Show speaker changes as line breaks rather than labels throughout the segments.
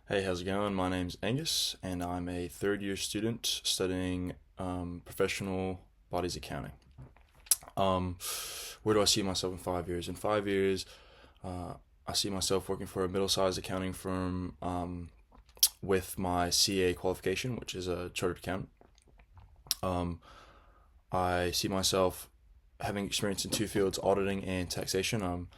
Hey, how's it going? My name's Angus, and I'm a third year student studying professional bodies accounting. Um, where do I see myself in 5 years? In 5 years, uh, I see myself working for a middle sized accounting firm with my CA qualification, which is a chartered accountant. Um, I see myself having experience in two fields, auditing and taxation.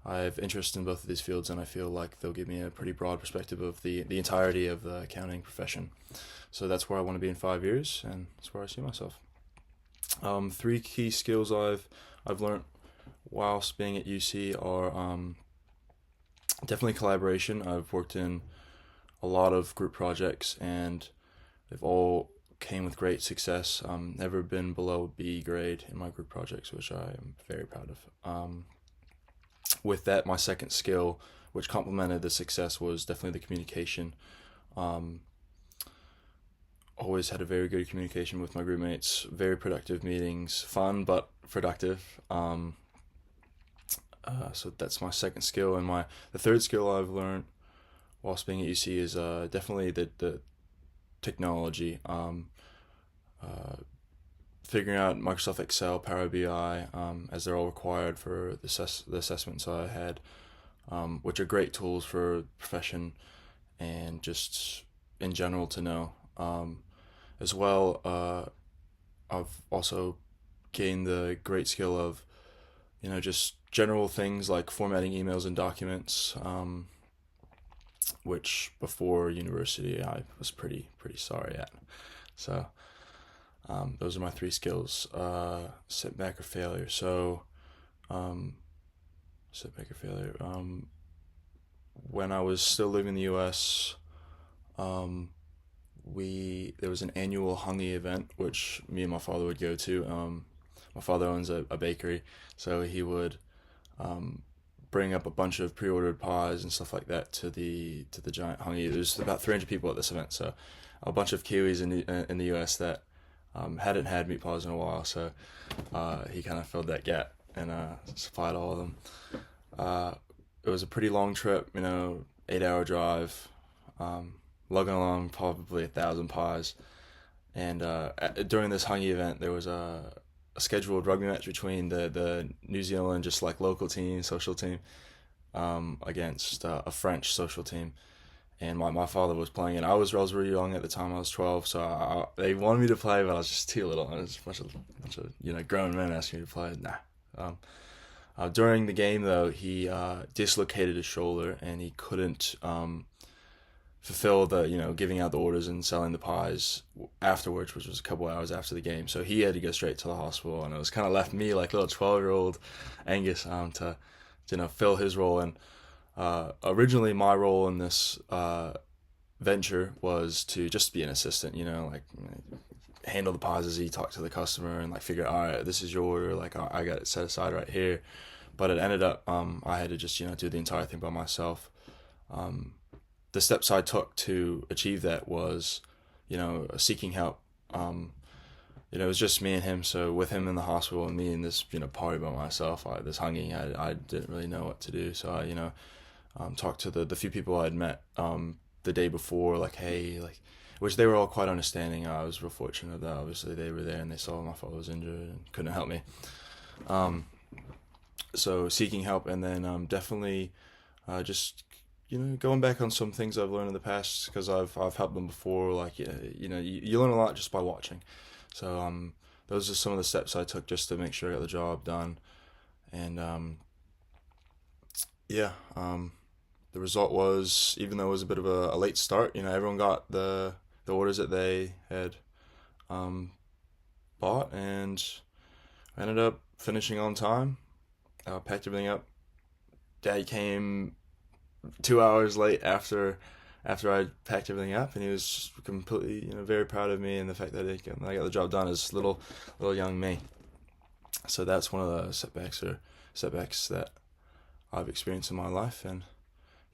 I have interest in both of these fields, and I feel like they'll give me a pretty broad perspective of the entirety of the accounting profession. So that's where I want to be in 5 years, and that's where I see myself. Three key skills I've learned whilst being at UC are definitely collaboration. I've worked in a lot of group projects, and they've all came with great success. Never been below B grade in my group projects, which I am very proud of. With that, my second skill, which complemented the success, was definitely the communication. Um, Always had a very good communication with my group mates, very productive meetings, fun but productive. So that's my second skill, and the third skill I've learned whilst being at UC is definitely the technology. Uh, Figuring out Microsoft Excel, Power BI, as they're all required for the assessments I had, which are great tools for profession and just in general to know. As well, I've also gained the great skill of, just general things like formatting emails and documents, which before university I was pretty sorry at. So those are my three skills. Setback or failure. So, um, setback or failure. When I was still living in the U.S., um, we there was an annual Hungy event which me and my father would go to. My father owns a bakery, so he would um, bring up a bunch of pre-ordered pies and stuff like that to the giant Hungy. There's about 300 people at this event, so a bunch of Kiwis in the U.S. that hadn't had meat pies in a while, so he kind of filled that gap and supplied all of them. Uh, it was a pretty long trip, 8-hour drive, lugging along probably 1,000 pies. And during this Hungy event, there was a scheduled rugby match between the New Zealand, just like local team, social team, against a French social team. And my father was playing, and I was really young at the time. I was 12, so they wanted me to play, but I was just too little. And it was a bunch of grown men asking me to play. Nah. During the game, though, he dislocated his shoulder, and he couldn't fulfill the giving out the orders and selling the pies afterwards, which was a couple hours after the game. So he had to go straight to the hospital, and it was kind of left me like little 12-year-old Angus to fill his role. And originally my role in this venture was to just be an assistant, like handle the pies as he talked to the customer and like figure out, all right, this is your order, like I got it set aside right here. But it ended up I had to just do the entire thing by myself. The steps I took to achieve that was seeking help. It was just me and him. So with him in the hospital and me in this party by myself, this hanging, I didn't really know what to do. So I talked to the few people I'd met the day before, like, hey, like, which they were all quite understanding. I was real fortunate that obviously they were there and they saw my father was injured and couldn't help me. So seeking help, and then definitely just going back on some things I've learned in the past, because I've helped them before. Like you learn a lot just by watching. So those are some of the steps I took just to make sure I got the job done. And yeah, the result was, even though it was a bit of a late start, everyone got the orders that they had bought, and I ended up finishing on time. Packed everything up. Dad came 2 hours late after I packed everything up, and he was completely very proud of me and the fact that I got the job done as little young me. So that's one of the setbacks that I've experienced in my life. And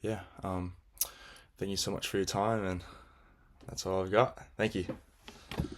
yeah, thank you so much for your time, and that's all I've got. Thank you.